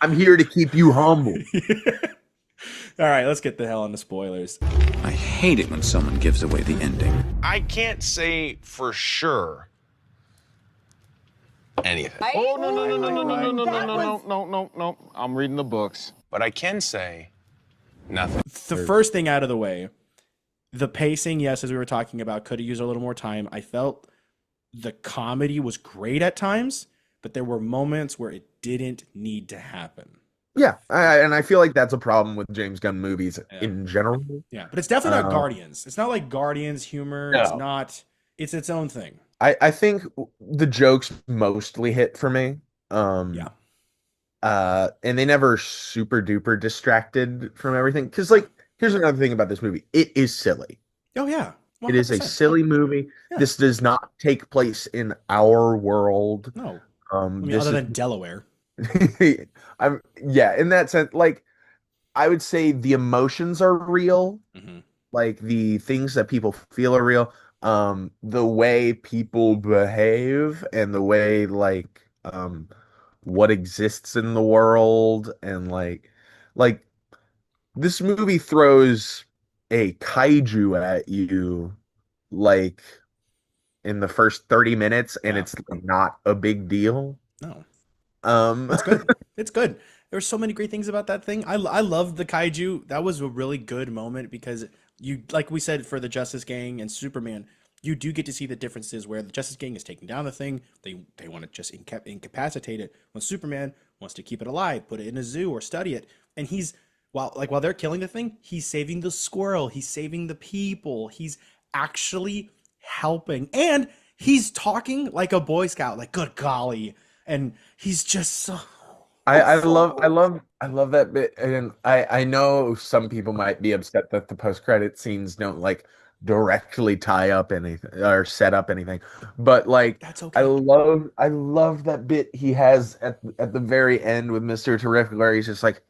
I'm here to keep you humble. All right, let's get the hell on the spoilers. I hate it when someone gives away the ending. I can't say for sure anything. Oh, no, no, no, no, no, no, no, no, no, That no, was no, no, no, no. I'm reading the books. But I can say nothing. The first thing out of the way, the pacing, yes, as we were talking about, could have used a little more time. I felt the comedy was great at times, but there were moments where it didn't need to happen. Yeah, and I feel like that's a problem with James Gunn movies Yeah. in general. Yeah, but it's definitely not Uh, Guardians. It's not like Guardians humor. It's No. not. It's its own thing. I think the jokes mostly hit for me. Yeah. And they never super duper distracted from everything. Because like, here's another thing about this movie: it is silly. Oh yeah. It is a 100%. silly movie. Yeah. This does not take place in our world. No. I mean, This other is than Delaware. yeah, in that sense, like I would say the emotions are real, Hmm. like the things that people feel are real. The way people behave and the way like what exists in the world and like this movie throws a kaiju at you like in the first 30 minutes and Yeah. it's not a big deal. No. Um It's good. It's good. There's so many great things about that thing. I love the kaiju. That was a really good moment because you, like we said, for the Justice Gang and Superman, you do get to see the differences where the Justice Gang is taking down the thing. They want to just incapacitate it. When Superman wants to keep it alive, put it in a zoo or study it, and he's while they're killing the thing, he's saving the squirrel. He's saving the people. He's actually helping, and he's talking like a Boy Scout. Like, good golly, and he's just so. I love that bit, and I know some people might be upset that the post-credit scenes don't like directly tie up anything or set up anything, but like That's I okay. love I love that bit he has at the very end with Mr. Terrific, where he's just like,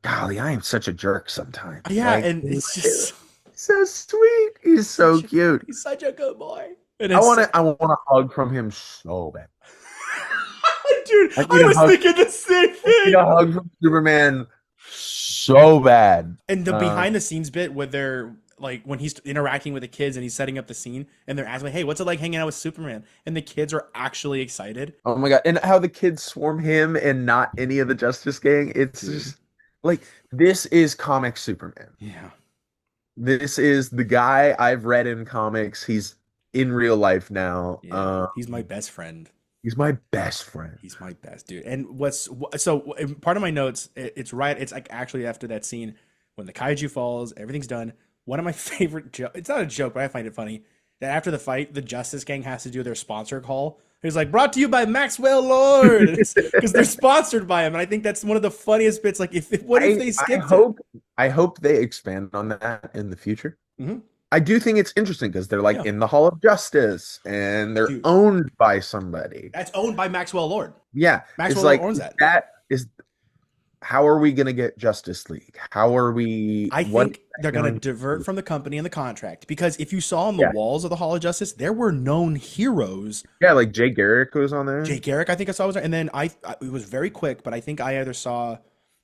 "Golly, I am such a jerk sometimes." Yeah, Like and it's he's just so sweet, he's so such a cute. he's such a good boy. And I it's want to I want a hug from him so bad. dude, I I need a was hug. thinking the same I need a thing. hug from Superman so bad. And the behind the scenes bit where they're like when he's interacting with the kids and he's setting up the scene and they're asking, "Hey, what's it like hanging out with Superman?" And the kids are actually excited. Oh my God. And how the kids swarm him and not any of the Justice Gang. It's Dude. just like this is comic Superman. Yeah. This is the guy I've read in comics. He's in real life now. Yeah. He's my best friend. He's my best friend. He's my best dude. And so part of my notes, it's right. It's like actually after that scene when the kaiju falls, everything's done. One of my favorite jokes. It's not a joke, but I find it funny that after the fight, the Justice Gang has to do their sponsor call. He's like, brought to you by Maxwell Lord, because they're sponsored by him. And I think that's one of the funniest bits. Like, what if they I skipped it? hope I hope they expand on that in the future. Hmm. I do think it's interesting because they're like Yeah, in the Hall of Justice and they're dude, owned by somebody. that's owned by Maxwell Lord. Yeah, it's Maxwell Lord like owns that. that is how are we gonna get Justice League? How are we I what think they're going to divert from the company and the contract because if you saw on the yeah. walls of the Hall of Justice, there were known heroes. Yeah, like Jay Garrick was on there. Jay Garrick, I think I saw was there, and then it was very quick, but I think I either saw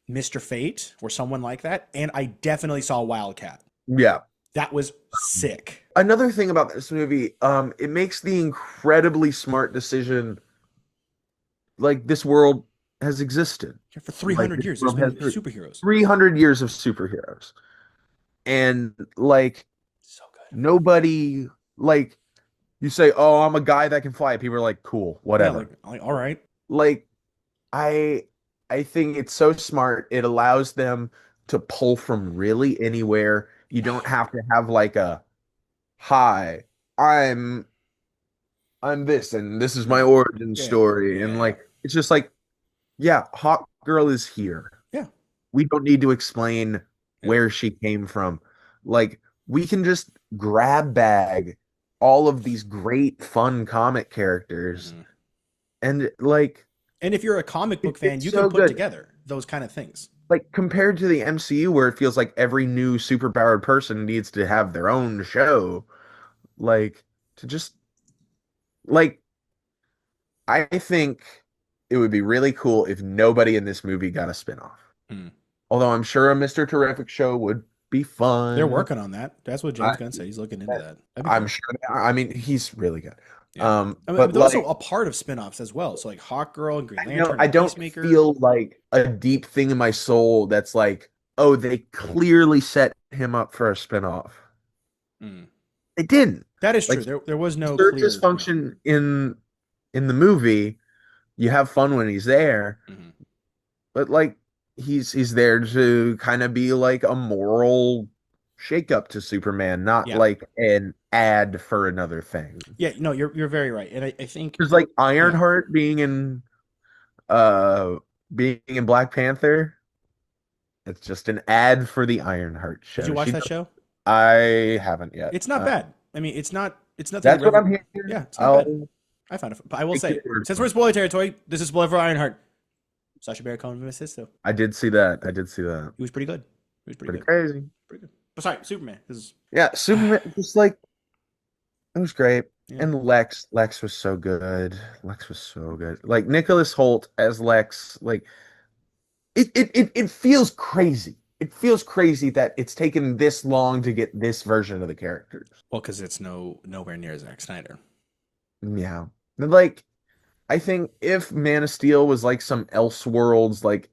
Mr. Fate or someone like that, and I definitely saw Wildcat. Yeah. That was sick. Another thing about this movie, it makes the incredibly smart decision like this world has existed. For Like 300 this years, there's world been has superheroes. 300 years of superheroes. And like So good. nobody like you say, "Oh, I'm a guy that can fly." People are like, "Cool, Yeah, whatever." like all right. Like I I think it's so smart. It allows them to pull from really anywhere. You don't have to have like a hi, I'm I'm this and this is my origin Yeah, story. And yeah, like it's just like, yeah, Hawk Girl is here. yeah, We don't need to explain yeah. where she came from. Like we can just grab bag all of these great fun comic characters Mhm. and like And if you're a comic book fan, it's you can so put good. together those kind of things. Like compared to the MCU where it feels like every new superpowered person needs to have their own show, like to just like I think it would be really cool if nobody in this movie got a spinoff. Hmm. Although I'm sure a Mr. Terrific show would be They're fun. working on that. That's what I, James Gunn said. He's looking into that. That'd be I'm cool. sure. I mean, he's really good. Yeah. I mean, But but also like, a part of spin-offs as well. So like Hawk Girl and Green I know Lantern I and don't Peacemaker. feel like a deep thing in my soul that's like, oh, they clearly set him up for a spinoff. Mm. They didn't. That is Like, true. There was no Sturgis clear. function in the movie. You have fun when he's there, Mhm. but like he's there to kind of be like a moral shakeup to Superman, not Yeah. like an ad for another thing. Yeah, no, you're very right. And I think There's like yeah. Ironheart uh being in Black Panther. It's just an ad for the Ironheart show. Did you watch that show? I haven't yet. It's not bad. I mean, it's nothing That's what I'm revel- hearing. Yeah, it's not bad. I'll I found it. But I will take say, your word since for we're it. spoiler territory, this is spoiler for Ironheart. Sacha Baron Cohen Mephisto. I did see that. I did see that. He was pretty good. He was pretty Pretty good. crazy. Pretty good. But sorry, Superman. This is Yeah, Superman just like it was great. yeah. And Lex was so good. Lex was so good. Like Nicholas Hoult as Lex, like it feels crazy. It feels crazy that it's taken this long to get this version of the characters. Well, because it's nowhere near Zack Snyder. Yeah. Like I think if Man of Steel was like some Elseworlds like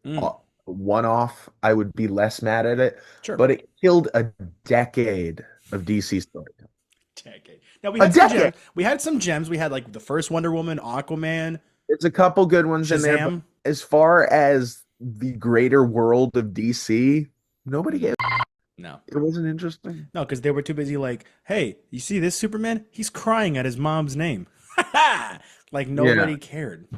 one-off, I would be less mad at it. Sure. But it killed a decade of DC storytelling. Decade. Now we A had some decade. gems. We had some gems. We had like the first Wonder Woman, Aquaman, There's a couple good ones in there, but Shazam. as far as the greater world of DC, nobody gave. No. It wasn't interesting. No, because they were too busy like, hey, you see this Superman? He's crying at his mom's name. Like nobody cared.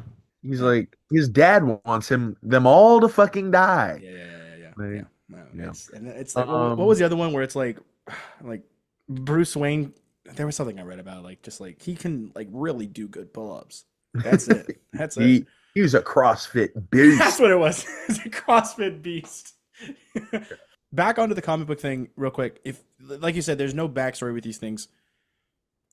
He's like his dad wants them all to fucking die. Yeah. Like, No, yeah. it's like, what was the other one where it's like Bruce Wayne? There was something I read about like just like he can like really do good pull-ups. That's it. That's it. He was a CrossFit beast. That's what it was. It's a CrossFit beast. Back onto the comic book thing real quick. If like you said, there's no backstory with these things.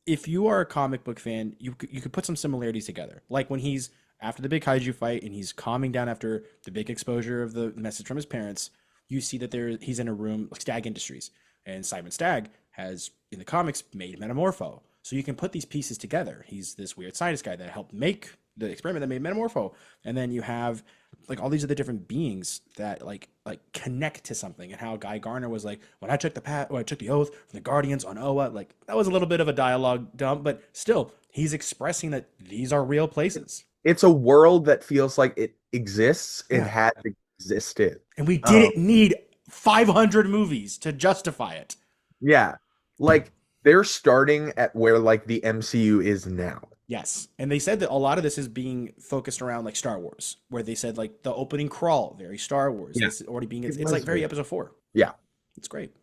If you are a comic book fan, you could put some similarities together. Like when he's after the big kaiju fight and he's calming down after the big exposure of the message from his parents, you see that he's in a room like Stag Industries, and Simon Stagg has in the comics made Metamorpho. So you can put these pieces together. He's this weird scientist guy that helped make the experiment that made Metamorpho, and then you have like all these other different beings that like connect to something. And how Guy Garner was like, when I took the oath from the Guardians on Oa, like that was a little bit of a dialogue dump, but still he's expressing that these are real places. It's a world that feels like it exists and Yeah. had existed. And we didn't need 500 movies to justify it. Yeah. Like they're starting at where like the MCU is now. Yes. And they said that a lot of this is being focused around like Star Wars, where they said like the opening crawl, very Star Wars. Yeah. It's already being, it's was like very weird. episode 4. Yeah. It's great.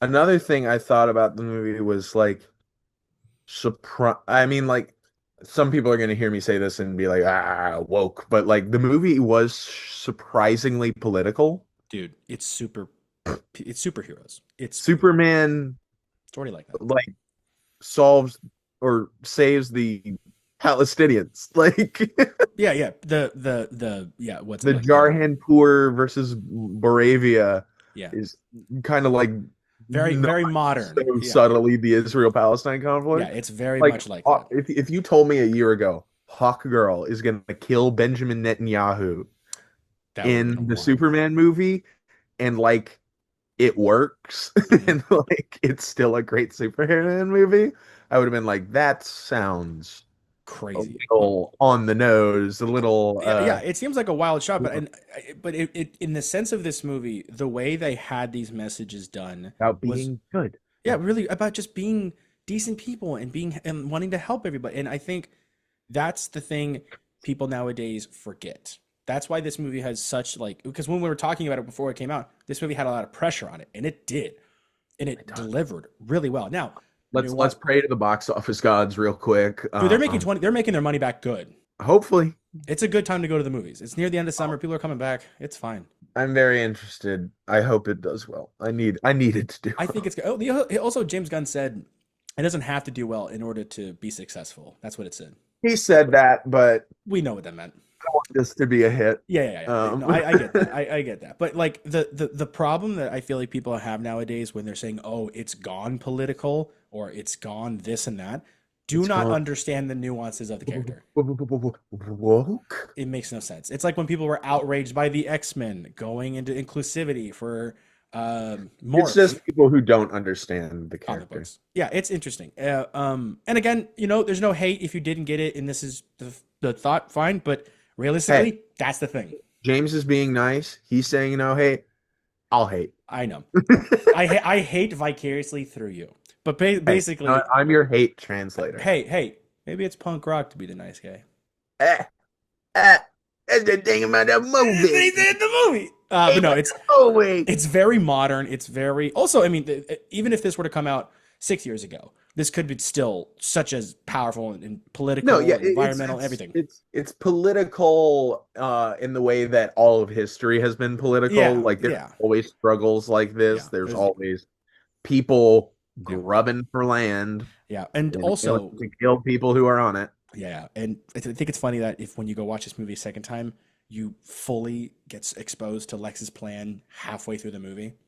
Another thing I thought about the movie was like I mean, like some people are going to hear me say this and be like, woke, but like the movie was surprisingly political. Dude, it's superheroes. It's Superman already like that. like solves or saves the Palestinians. Like Yeah. The yeah, what's the it like? Jarhanpur versus Moravia Yeah. is kind of like Very not modern. so Yeah. subtly the Israel-Palestine Yeah, conflict. it's very Like, much like that. if you told me a year ago Hawk Girl is going to kill Benjamin Netanyahu That would've been in the wild. Superman movie and like it works and like it's still a great Superman movie, I would have been like, that sounds a Crazy. little on the nose, a little Yeah, it seems like a wild shot, but it in the sense of this movie, the way they had these messages done about was being good. yeah, really about just being decent people and being and wanting to help everybody. And I think that's the thing people nowadays forget. That's why this movie has such like, because when we were talking about it before it came out, this movie had a lot of pressure on it, and it did, and it delivered really well. Now, Let's pray to the box office gods real quick. dude, they're making they're making their money back good. Hopefully. It's a good time to go to the movies. It's near the end of summer. People are coming back. It's fine. I'm very interested. I hope it does well. I need it to do I well. think it's good. Also, James Gunn said it doesn't have to do well in order to be successful. That's what it said. He said that, but We know what that meant. I don't want just to be a hit. Yeah. No, I get that. I get that. But like the problem that I feel like people have nowadays when they're saying, "Oh, it's gone political," or "It's gone this and that," do It's not called understand the nuances of the character. woke. It makes no sense. It's like when people were outraged by the X-Men going into inclusivity for It's Morph just people who don't understand the comic character. books. Yeah, it's interesting. And again, there's no hate if you didn't get it, and this is the thought, fine. But Hey, realistically, that's the thing. James is being nice. He's saying, hey, I'll hate. I know. I hate vicariously through you. But Hey, basically, I'm your hate translator. hey, maybe it's punk rock to be the nice guy. Eh, eh, that's the thing about the movie. They did the movie. But no, it's very modern. It's very also. I mean, even if this were to come out 6 years ago, this could be still such as powerful and political, No, yeah, and environmental, everything. it's political in the way that all of history has been political. Yeah, Like there's yeah, always struggles like this. yeah. There's always people grubbing for land Yeah, and and also, to kill people who are on it. yeah, and I think it's funny that if when you go watch this movie a second time, you fully get exposed to Lex's plan halfway through the movie.